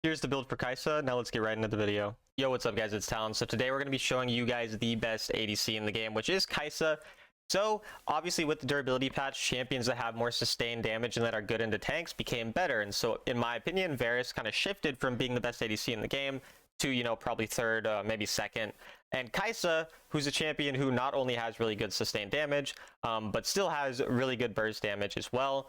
Here's the build for Kaisa. Now let's get right into the video. Yo, what's up guys, it's Talon. So today we're going to be showing you guys the best ADC in the game, which is Kaisa. So obviously with the durability patch, champions that have more sustained damage and that are good into tanks became better. And so in my opinion, Varus kind of shifted from being the best ADC in the game to, you know, probably third, maybe second. And Kaisa, who's a champion who not only has really good sustained damage, but still has really good burst damage as well,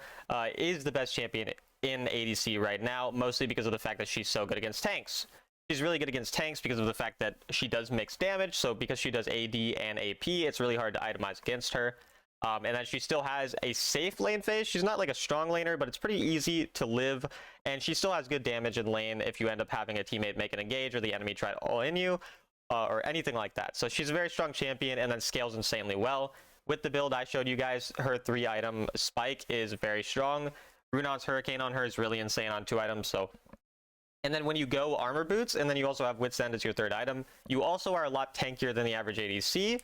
is the best champion in ADC right now, mostly because of the fact that she's so good against tanks. She's really good against tanks because of the fact that she does mix damage, so because she does AD and AP, it's really hard to itemize against her. And then she still has a safe lane phase. She's not like a strong laner, but it's pretty easy to live, and she still has good damage in lane if you end up having a teammate make an engage or the enemy try to all in you, or anything like that. So she's a very strong champion and then scales insanely well. With the build I showed you guys, her 3-item spike is very strong. Runon's Hurricane on her is really insane on 2 items. So, and then when you go armor boots, and then you also have Wit's End as your 3rd item, you also are a lot tankier than the average ADC. So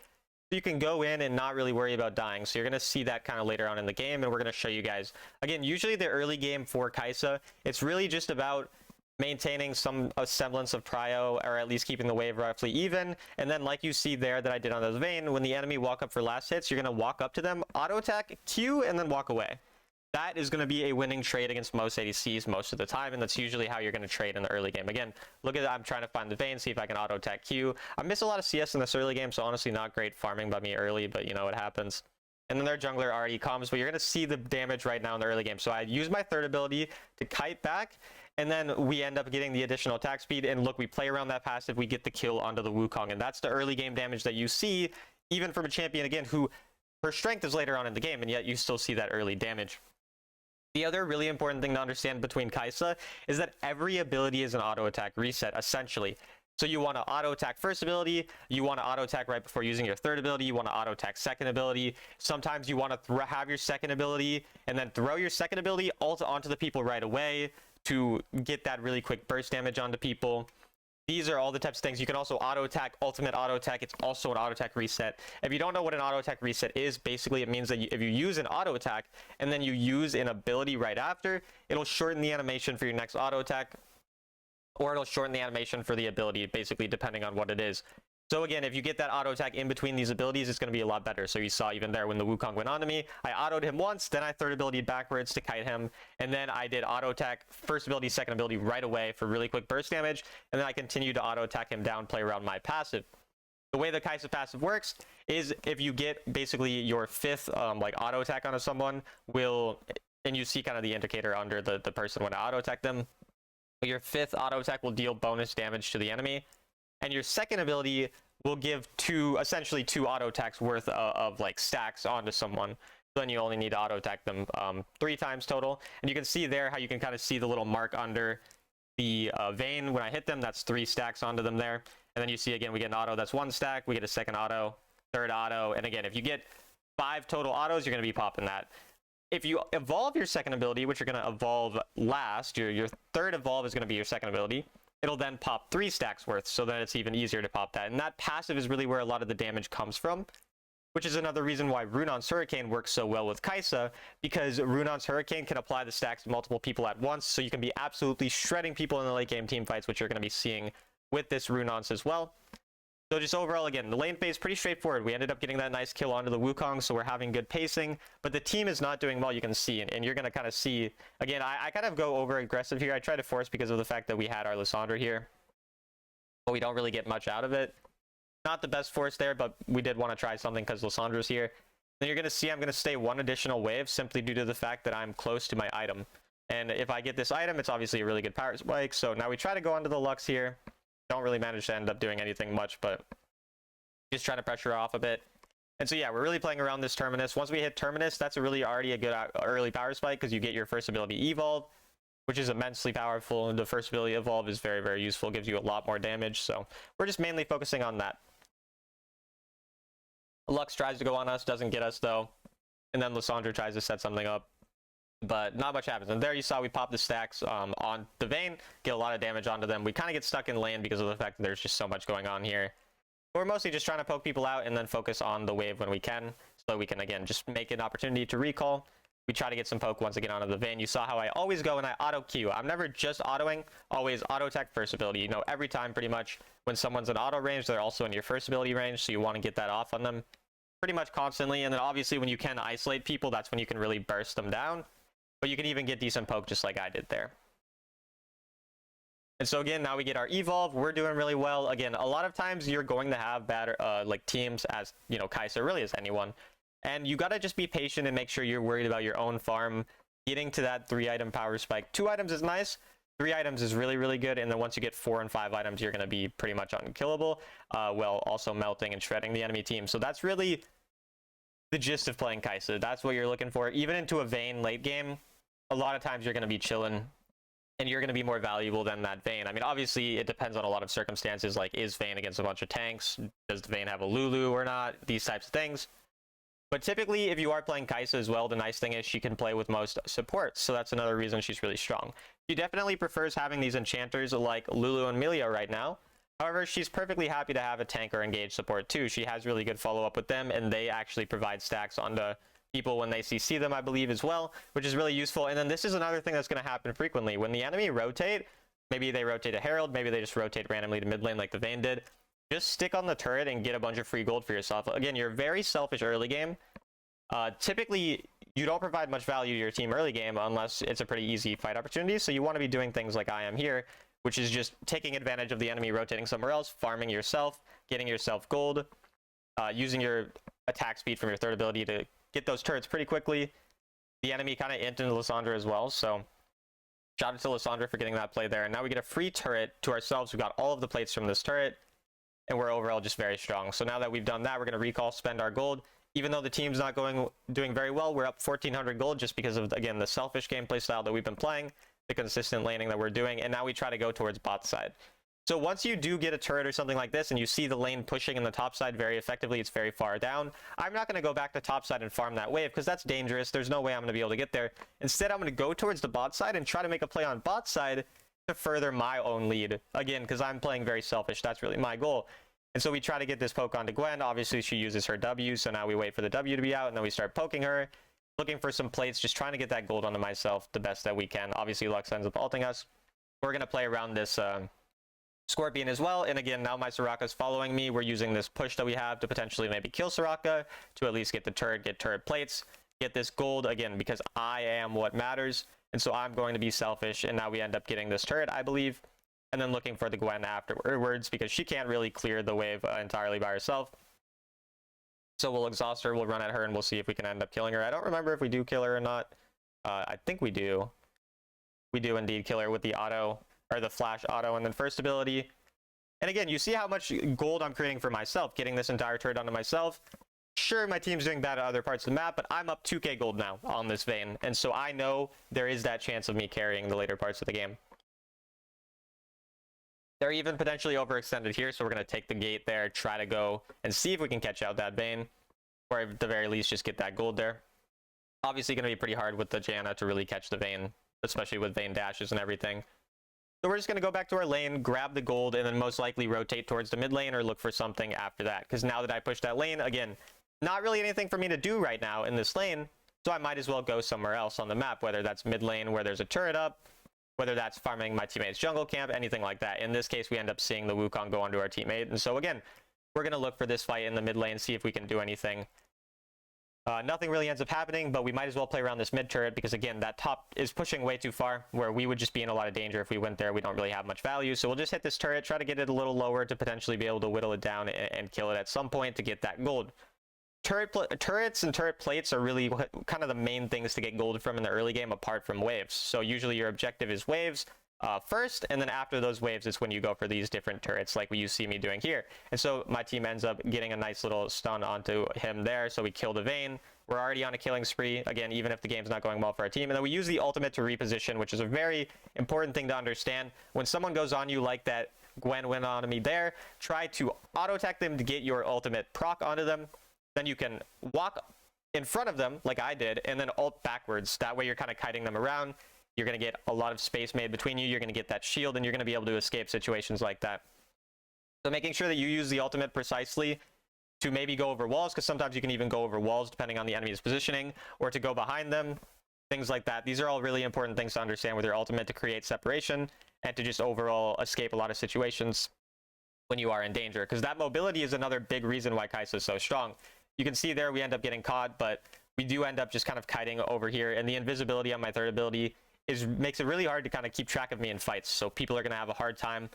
you can go in and not really worry about dying. So you're going to see that kind of later on in the game, and we're going to show you guys. Again, usually the early game for Kaisa, it's really just about maintaining a semblance of prio, or at least keeping the wave roughly even. And then like you see there that I did on this vein, when the enemy walk up for last hits, you're going to walk up to them, auto attack, Q, and then walk away. That is going to be a winning trade against most ADCs most of the time, and that's usually how you're going to trade in the early game. Again, look at that. I'm trying to find the vein, see if I can auto attack Q. I miss a lot of CS in this early game, so honestly not great farming by me early, but you know what happens. And then their jungler already comes, but you're going to see the damage right now in the early game. So I use my 3rd ability to kite back, and then we end up getting the additional attack speed, and look, we play around that passive, we get the kill onto the Wukong, and that's the early game damage that you see, even from a champion, again, who her strength is later on in the game, and yet you still see that early damage. The other really important thing to understand between Kaisa is that every ability is an auto attack reset, essentially. So you want to auto attack 1st ability, you want to auto attack right before using your 3rd ability, you want to auto attack 2nd ability. Sometimes you want to have your 2nd ability and then throw your 2nd ability ult onto the people right away to get that really quick burst damage onto people. These are all the types of things. You can also auto attack, ultimate auto attack. It's also an auto attack reset. If you don't know what an auto attack reset is, basically it means that if you use an auto attack and then you use an ability right after, it'll shorten the animation for your next auto attack, or it'll shorten the animation for the ability, basically depending on what it is. So again, if you get that auto attack in between these abilities, it's going to be a lot better. So you saw even there when the Wukong went on to me, I autoed him once, then I 3rd ability backwards to kite him, and then I did auto attack 1st ability, 2nd ability right away for really quick burst damage, and then I continue to auto attack him down, play around my passive. The way the Kaisa passive works is if you get basically your 5th like auto attack onto someone, and you see kind of the indicator under the person when I auto attack them, your 5th auto attack will deal bonus damage to the enemy. And your 2nd ability will give essentially 2 auto attacks worth of like stacks onto someone. So then you only need to auto attack them 3 times total. And you can see there how you can kind of see the little mark under the vein when I hit them. That's 3 stacks onto them there. And then you see again, we get an auto, that's 1 stack. We get a 2nd auto, 3rd auto. And again, if you get 5 total autos, you're going to be popping that. If you evolve your 2nd ability, which you're going to evolve last, your 3rd evolve is going to be your 2nd ability. It'll then pop 3 stacks worth, so then it's even easier to pop that. And that passive is really where a lot of the damage comes from, which is another reason why Runon's Hurricane works so well with Kaisa, because Runon's Hurricane can apply the stacks to multiple people at once, so you can be absolutely shredding people in the late game team fights, which you're going to be seeing with this Runon's as well. So just overall, again, the lane phase is pretty straightforward. We ended up getting that nice kill onto the Wukong, so we're having good pacing, but the team is not doing well, you can see, and you're going to kind of see, again, I kind of go over aggressive here. I try to force because of the fact that we had our Lissandra here, but we don't really get much out of it. Not the best force there, but we did want to try something because Lissandra's here. Then you're going to see I'm going to stay 1 additional wave simply due to the fact that I'm close to my item. And if I get this item, it's obviously a really good power spike, so now we try to go onto the Lux here. Don't really manage to end up doing anything much, but just trying to pressure off a bit. And so yeah, we're really playing around this Terminus. Once we hit Terminus, that's already a good early power spike because you get your 1st ability Evolve, which is immensely powerful. And the 1st ability Evolve is very, very useful, gives you a lot more damage. So we're just mainly focusing on that. Lux tries to go on us, doesn't get us though. And then Lissandra tries to set something up, but not much happens. And there you saw we pop the stacks on the vein, get a lot of damage onto them. We kind of get stuck in lane because of the fact that there's just so much going on here. We're mostly just trying to poke people out and then focus on the wave when we can, so we can again just make an opportunity to recall. We try to get some poke once again onto the Vayne. You saw how I always go and I auto Q. I'm never just autoing, always auto attack first ability. You know, every time pretty much when someone's in auto range, they're also in your first ability range, so you want to get that off on them pretty much constantly. And then obviously when you can isolate people, that's when you can really burst them down. But you can even get decent poke just like I did there. And so again, now we get our evolve. We're doing really well. Again, a lot of times you're going to have bad like teams as, you know, Kaisa, really as anyone. And you got to just be patient and make sure you're worried about your own farm. Getting to that 3-item power spike. 2 items is nice. 3 items is really, really good. And then once you get 4 and 5 items, you're going to be pretty much unkillable, while also melting and shredding the enemy team. So that's really the gist of playing Kaisa. That's what you're looking for. Even into a Vayne late game, a lot of times you're going to be chilling. And you're going to be more valuable than that Vayne. I mean, obviously, it depends on a lot of circumstances, like is Vayne against a bunch of tanks? Does the Vayne have a Lulu or not? These types of things. But typically, if you are playing Kaisa as well, the nice thing is she can play with most supports. So that's another reason she's really strong. She definitely prefers having these enchanters like Lulu and Milio right now. However, she's perfectly happy to have a tank or engage support too. She has really good follow-up with them, and they actually provide stacks onto people when they CC them, I believe, as well, which is really useful. And then this is another thing that's going to happen frequently. When the enemy rotate, maybe they rotate a Herald, maybe they just rotate randomly to mid lane like the Vayne did. Just stick on the turret and get a bunch of free gold for yourself. Again, you're very selfish early game. Typically, you don't provide much value to your team early game unless it's a pretty easy fight opportunity. So you want to be doing things like I am here, which is just taking advantage of the enemy rotating somewhere else, farming yourself, getting yourself gold, using your attack speed from your third ability to get those turrets pretty quickly. The enemy kind of inted into Lissandra as well, so shout out to Lissandra for getting that play there. And now we get a free turret to ourselves. We've got all of the plates from this turret, and we're overall just very strong. So now that we've done that, we're going to recall, spend our gold. Even though the team's not doing very well, we're up 1,400 gold just because of, again, the selfish gameplay style that we've been playing, the consistent laning that we're doing, and now we try to go towards bot side. So once you do get a turret or something like this and you see the lane pushing in the top side very effectively, it's very far down, I'm not going to go back to top side and farm that wave because that's dangerous. There's no way I'm going to be able to get there. Instead, I'm going to go towards the bot side and try to make a play on bot side to further my own lead. Again, because I'm playing very selfish. That's really my goal. And so we try to get this poke onto Gwen. Obviously, she uses her W, so now we wait for the W to be out, and then we start poking her, looking for some plates, just trying to get that gold onto myself the best that we can. Obviously, Lux ends up ulting us. We're going to play around this Scorpion as well, and again, now my Soraka's following me. We're using this push that we have to potentially maybe kill Soraka, to at least get the turret, get turret plates, get this gold, again, because I am what matters, and so I'm going to be selfish, and now we end up getting this turret, I believe, and then looking for the Gwen afterwards, because she can't really clear the wave entirely by herself. So we'll exhaust her, we'll run at her, and we'll see if we can end up killing her. I don't remember if we do kill her or not. I think we do. We do indeed kill her with the auto, or the flash auto, and then first ability. And again, you see how much gold I'm creating for myself, getting this entire turret onto myself. Sure, my team's doing bad at other parts of the map, but I'm up 2k gold now on this Vayne, and so I know there is that chance of me carrying the later parts of the game. They're even potentially overextended here, so we're going to take the gate there, try to go and see if we can catch out that Vayne, or at the very least just get that gold there. Obviously going to be pretty hard with the Janna to really catch the Vayne, especially with Vayne dashes and everything. So we're just going to go back to our lane, grab the gold, and then most likely rotate towards the mid lane or look for something after that. Because now that I pushed that lane, again, not really anything for me to do right now in this lane, so I might as well go somewhere else on the map, whether that's mid lane where there's a turret up, whether that's farming my teammate's jungle camp, anything like that. In this case, we end up seeing the Wukong go onto our teammate. And so again, we're going to look for this fight in the mid lane, see if we can do anything. Nothing really ends up happening, but we might as well play around this mid turret because, again, that top is pushing way too far where we would just be in a lot of danger if we went there. We don't really have much value, so we'll just hit this turret, try to get it a little lower to potentially be able to whittle it down and kill it at some point to get that gold. Turrets and turret plates are really kind of the main things to get gold from in the early game apart from waves. So usually your objective is waves first, and then after those waves is when you go for these different turrets like you see me doing here. And so my team ends up getting a nice little stun onto him there, so we kill the Vayne. We're already on a killing spree, again, even if the game's not going well for our team. And then we use the ultimate to reposition, which is a very important thing to understand. When someone goes on you like that Gwen went on me there, try to auto-attack them to get your ultimate proc onto them. Then you can walk in front of them like I did, and then ult backwards. That way you're kind of kiting them around. You're going to get a lot of space made between you. You're going to get that shield, and you're going to be able to escape situations like that. So making sure that you use the ultimate precisely to maybe go over walls, because sometimes you can even go over walls depending on the enemy's positioning, or to go behind them, things like that. These are all really important things to understand with your ultimate to create separation and to just overall escape a lot of situations when you are in danger, because that mobility is another big reason why Kaisa is so strong. You can see there we end up getting caught, but we do end up just kind of kiting over here, and the invisibility on my third ability makes it really hard to kind of keep track of me in fights, so people are going to have a hard time.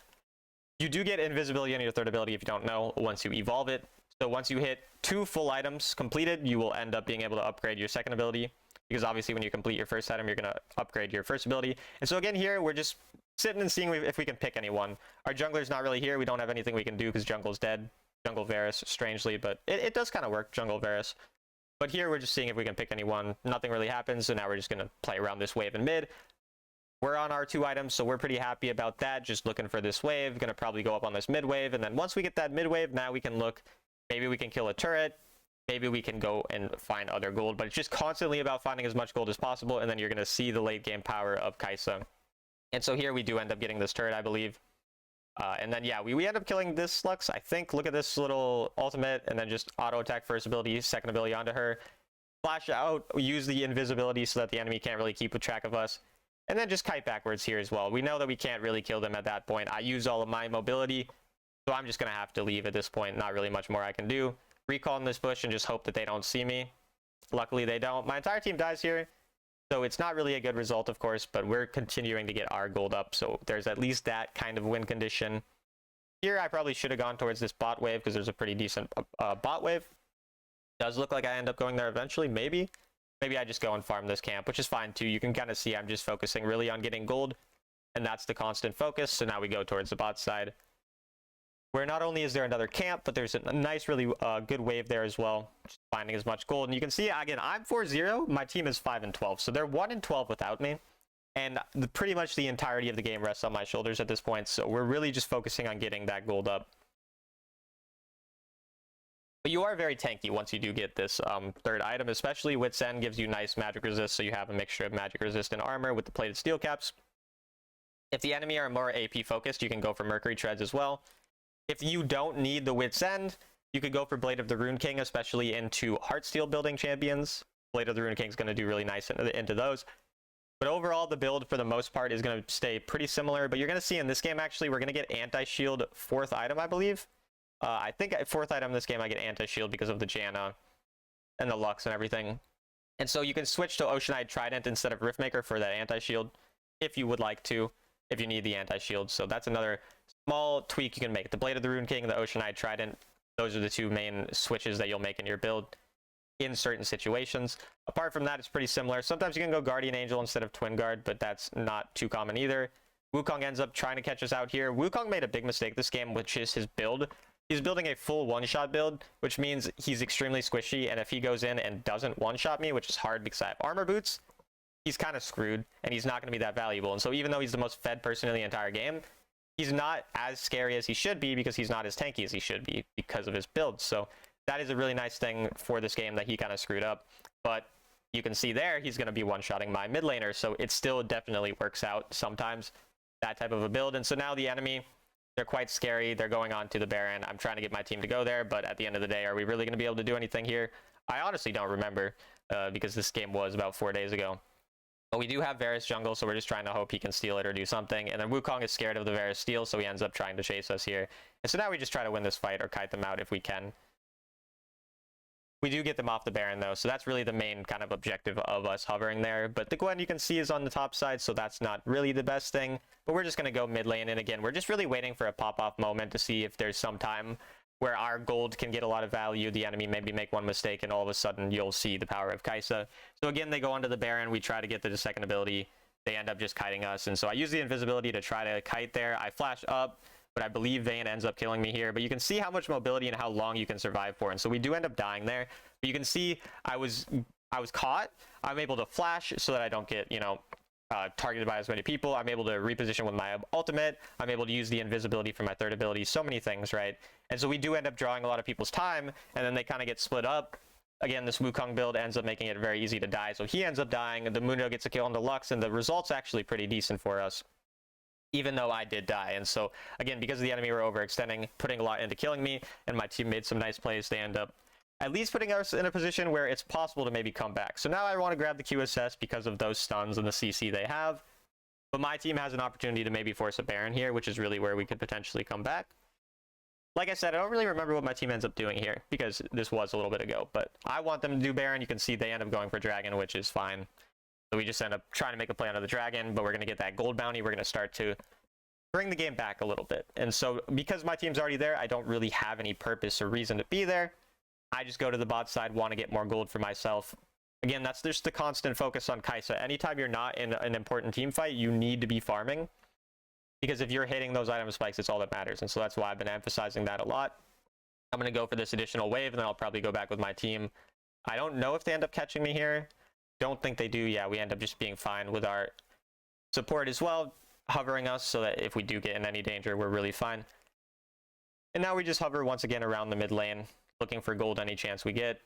You do get invisibility on your third ability if you don't know, once you evolve it. So once you hit 2 full items completed, you will end up being able to upgrade your second ability, because obviously when you complete your first item, you're going to upgrade your first ability. And so again here, we're just sitting and seeing if we can pick anyone. Our jungler's not really here. We don't have anything we can do because jungle's dead. Jungle Varus, strangely, but it does kind of work, Jungle Varus. But here we're just seeing if we can pick anyone. Nothing really happens, so now we're just going to play around this wave in mid. We're on our 2 items, so we're pretty happy about that. Just looking for this wave. Going to probably go up on this mid wave, and then once we get that mid wave, now we can look. Maybe we can kill a turret. Maybe we can go and find other gold, but it's just constantly about finding as much gold as possible, and then you're going to see the late game power of Kaisa. And so here we do end up getting this turret, I believe. And then, yeah, we end up killing this Lux, I think. Look at this little ultimate, and then just auto-attack first ability, second ability onto her. Flash out, use the invisibility so that the enemy can't really keep a track of us. And then just kite backwards here as well. We know that we can't really kill them at that point. I use all of my mobility, so I'm just going to have to leave at this point. Not really much more I can do. Recall in this bush and just hope that they don't see me. Luckily, they don't. My entire team dies here. So it's not really a good result, of course, but we're continuing to get our gold up. So there's at least that kind of win condition. Here, I probably should have gone towards this bot wave because there's a pretty decent bot wave. Does look like I end up going there eventually, maybe. Maybe I just go and farm this camp, which is fine too. You can kind of see I'm just focusing really on getting gold, and that's the constant focus. So now we go towards the bot side, where not only is there another camp, but there's a nice, really good wave there as well. Just finding as much gold. And you can see, again, I'm 4-0. My team is 5-12. So they're 1-12 without me. And pretty much the entirety of the game rests on my shoulders at this point. So we're really just focusing on getting that gold up. But you are very tanky once you do get this third item, especially Wit's End gives you nice magic resist. So you have a mixture of magic resist and armor with the plated steel caps. If the enemy are more AP focused, you can go for Mercury Treads as well. If you don't need the Wit's End, you could go for Blade of the Rune King, especially into Heartsteel building champions. Blade of the Rune King is going to do really nice into those. But overall, the build, for the most part, is going to stay pretty similar. But you're going to see in this game, actually, we're going to get Anti-Shield 4th item, I believe. I think 4th item in this game, I get Anti-Shield because of the Janna and the Lux and everything. And so you can switch to Oceanite Trident instead of Riftmaker for that Anti-Shield, if you would like to, if you need the Anti-Shield. So that's another small tweak you can make. The Blade of the Rune King, the Oceanite Trident, those are the 2 main switches that you'll make in your build in certain situations. Apart from that, it's pretty similar. Sometimes you can go Guardian Angel instead of Twin Guard, but that's not too common either. Wukong ends up trying to catch us out here. Wukong made a big mistake this game, which is his build. He's building a full one-shot build, which means he's extremely squishy, and if he goes in and doesn't one-shot me, which is hard because I have armor boots, he's kind of screwed, and he's not going to be that valuable. And so even though he's the most fed person in the entire game, he's not as scary as he should be because he's not as tanky as he should be because of his build. So that is a really nice thing for this game that he kind of screwed up. But you can see there, he's going to be one-shotting my mid laner, so it still definitely works out sometimes, that type of a build. And so now the enemy, they're quite scary. They're going on to the Baron. I'm trying to get my team to go there, but at the end of the day, are we really going to be able to do anything here? I honestly don't remember because this game was about 4 days ago. But we do have Varus jungle, so we're just trying to hope he can steal it or do something. And then Wukong is scared of the Varus steal, so he ends up trying to chase us here. And so now we just try to win this fight or kite them out if we can. We do get them off the Baron, though, so that's really the main kind of objective of us hovering there. But the Gwen, you can see, is on the top side, so that's not really the best thing. But we're just going to go mid lane, and again, we're just really waiting for a pop-off moment to see if there's some time where our gold can get a lot of value, the enemy maybe make one mistake, and all of a sudden you'll see the power of Kaisa. So again, they go onto the Baron, we try to get the second ability, they end up just kiting us, and so I use the invisibility to try to kite there. I flash up, but I believe Vayne ends up killing me here. But you can see how much mobility and how long you can survive for, and so we do end up dying there. But you can see I was caught. I'm able to flash so that I don't get, targeted by as many people. I'm able to reposition with my ultimate. I'm able to use the invisibility for my third ability. So many things, right? And so we do end up drawing a lot of people's time, and then they kind of get split up. Again, this Wukong build ends up making it very easy to die. So he ends up dying, and the Mundo gets a kill on the Lux, and the result's actually pretty decent for us, even though I did die. And so, again, because the enemy were overextending, putting a lot into killing me, and my team made some nice plays, they end up at least putting us in a position where it's possible to maybe come back. So now I want to grab the QSS because of those stuns and the CC they have. But my team has an opportunity to maybe force a Baron here, which is really where we could potentially come back. Like I said, I don't really remember what my team ends up doing here because this was a little bit ago. But I want them to do Baron. You can see they end up going for Dragon, which is fine. So we just end up trying to make a play onto the Dragon, but we're going to get that gold bounty. We're going to start to bring the game back a little bit. And so because my team's already there, I don't really have any purpose or reason to be there. I just go to the bot side, want to get more gold for myself. Again, that's just the constant focus on Kaisa. Anytime you're not in an important team fight, you need to be farming. Because if you're hitting those item spikes, it's all that matters. And so that's why I've been emphasizing that a lot. I'm going to go for this additional wave, and then I'll probably go back with my team. I don't know if they end up catching me here. Don't think they do. Yeah, we end up just being fine with our support as well, hovering us so that if we do get in any danger, we're really fine. And now we just hover once again around the mid lane, looking for gold any chance we get.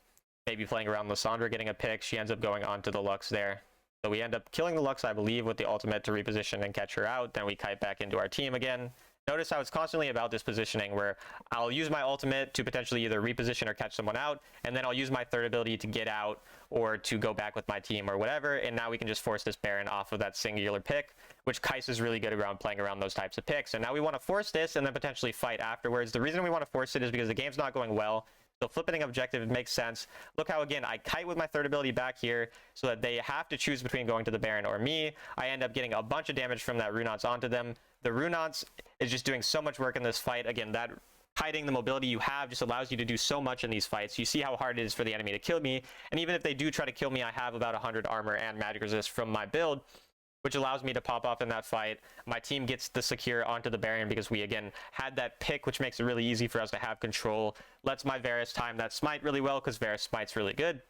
Maybe playing around Lysandra, getting a pick. She ends up going onto the Lux there. So we end up killing the Lux, I believe, with the ultimate to reposition and catch her out. Then we kite back into our team again. Notice how it's constantly about this positioning where I'll use my ultimate to potentially either reposition or catch someone out, and then I'll use my third ability to get out or to go back with my team or whatever, and now we can just force this Baron off of that singular pick, which Kaisa is really good around playing around those types of picks. And now we want to force this and then potentially fight afterwards. The reason we want to force it is because the game's not going well. So flipping objective makes sense. Look how, again, I kite with my third ability back here so that they have to choose between going to the Baron or me. I end up getting a bunch of damage from that Runance onto them. The Runance is just doing so much work in this fight. Again, that kiting, the mobility you have just allows you to do so much in these fights. You see how hard it is for the enemy to kill me. And even if they do try to kill me, I have about 100 armor and magic resist from my build, which allows me to pop off in that fight. My team gets the secure onto the Baron because we, again, had that pick, which makes it really easy for us to have control. Lets my Varus time that smite really well because Varus smite's really good.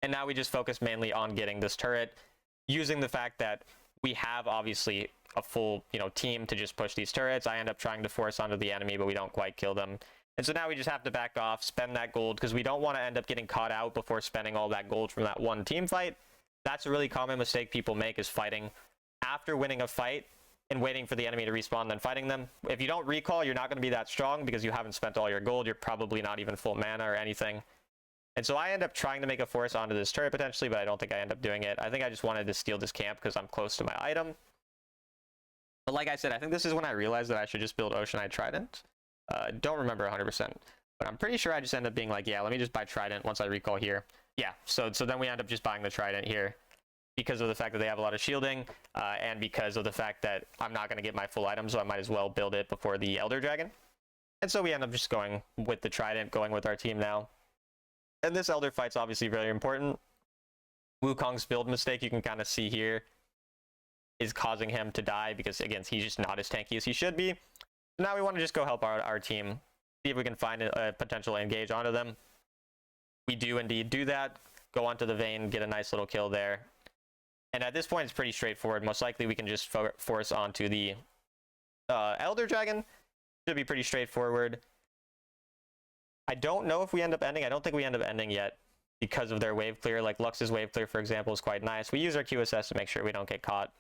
And now we just focus mainly on getting this turret, using the fact that we have, obviously, a full, team to just push these turrets. I end up trying to force onto the enemy, but we don't quite kill them. And so now we just have to back off, spend that gold, because we don't want to end up getting caught out before spending all that gold from that one team fight. That's a really common mistake people make, is fighting after winning a fight and waiting for the enemy to respawn, then fighting them. If you don't recall, you're not going to be that strong because you haven't spent all your gold. You're probably not even full mana or anything. And so I end up trying to make a force onto this turret potentially, but I don't think I end up doing it. I think I just wanted to steal this camp because I'm close to my item. But like I said, I think this is when I realized that I should just build Oceanite Trident. Don't remember 100%, but I'm pretty sure I just end up being like, yeah, let me just buy Trident once I recall here. Yeah, so then we end up just buying the Trident here because of the fact that they have a lot of shielding, and because of the fact that I'm not going to get my full item, so I might as well build it before the Elder Dragon. And so we end up just going with the Trident, going with our team now. And this Elder fight's obviously very important. Wukong's build mistake, you can kind of see here, is causing him to die because, again, he's just not as tanky as he should be. So now we want to just go help our team, see if we can find a potential engage onto them. We do indeed do that, go onto the Vayne, get a nice little kill there. And at this point, it's pretty straightforward. Most likely, we can just force onto the Elder Dragon. Should be pretty straightforward. I don't know if we end up ending. I don't think we end up ending yet because of their wave clear. Like Lux's wave clear, for example, is quite nice. We use our QSS to make sure we don't get caught.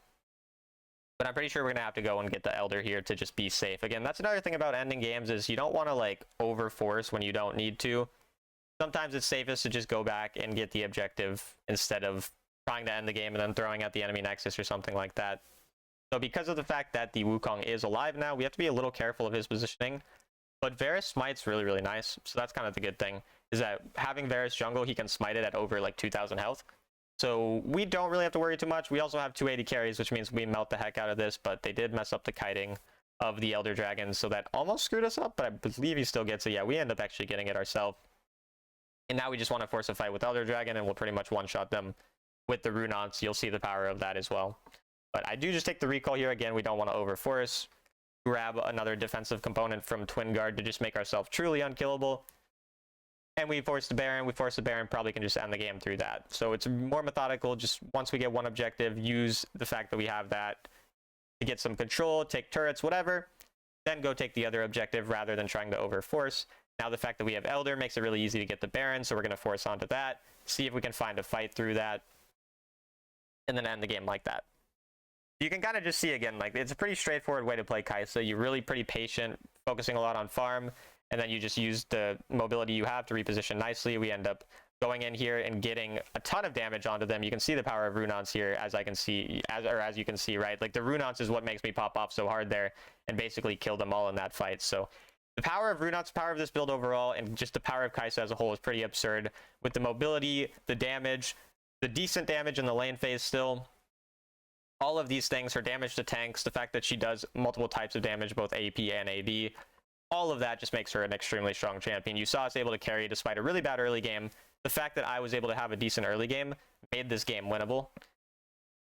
But I'm pretty sure we're going to have to go and get the Elder here to just be safe. Again, that's another thing about ending games is you don't want to, like, overforce when you don't need to. Sometimes it's safest to just go back and get the objective instead of trying to end the game and then throwing at the enemy nexus or something like that. So because of the fact that the Wukong is alive now, we have to be a little careful of his positioning. But Varus smite's really, really nice. So that's kind of the good thing, is that having Varus jungle, he can smite it at over like 2,000 health. So we don't really have to worry too much. We also have 280 carries, which means we melt the heck out of this, but they did mess up the kiting of the Elder Dragon, so that almost screwed us up, but I believe he still gets it. Yeah, we end up actually getting it ourselves. And now we just want to force a fight with Elder Dragon, and we'll pretty much one-shot them with the Runance. You'll see the power of that as well. But I do just take the recall here. Again, we don't want to overforce. Grab another defensive component from Twin Guard to just make ourselves truly unkillable. And we force the Baron. We force the Baron, probably can just end the game through that. So it's more methodical. Just once we get one objective, use the fact that we have that to get some control, take turrets, whatever. Then go take the other objective rather than trying to overforce. Now the fact that we have Elder makes it really easy to get the Baron, so we're going to force onto that. See if we can find a fight through that. And then end the game like that. You can kind of just see again, like, it's a pretty straightforward way to play Kaisa. You're really pretty patient, focusing a lot on farm. and then you just use the mobility you have to reposition nicely. We end up going in here and getting a ton of damage onto them. You can see the power of Runance here, as you can see, right? Like the Runance is what makes me pop off so hard there and basically kill them all in that fight. So the power of Runance, power of this build overall, and just the power of Kaisa as a whole is pretty absurd. With the mobility, the damage, the decent damage in the lane phase still, all of these things, her damage to tanks, the fact that she does multiple types of damage, both AP and AD, all of that just makes her an extremely strong champion. You saw us able to carry despite a really bad early game. The fact that I was able to have a decent early game made this game winnable,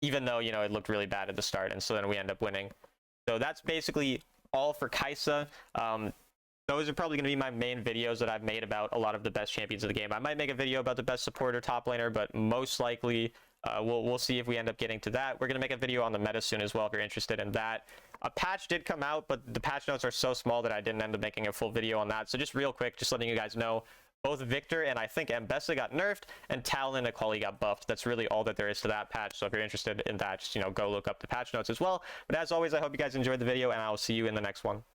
even though, you know, it looked really bad at the start, and so then we end up winning. So that's basically all for Kaisa. Those are probably going to be my main videos that I've made about a lot of the best champions of the game. I might make a video about the best supporter top laner, but most likely we'll see if we end up getting to that. We're going to make a video on the meta soon as well if you're interested in that. A patch did come out, but the patch notes are so small that I didn't end up making a full video on that. So just real quick, just letting you guys know, both Victor and I think Mbessa got nerfed, and Talon and Akali got buffed. That's really all that there is to that patch. So if you're interested in that, just, you know, go look up the patch notes as well. But as always, I hope you guys enjoyed the video, and I will see you in the next one.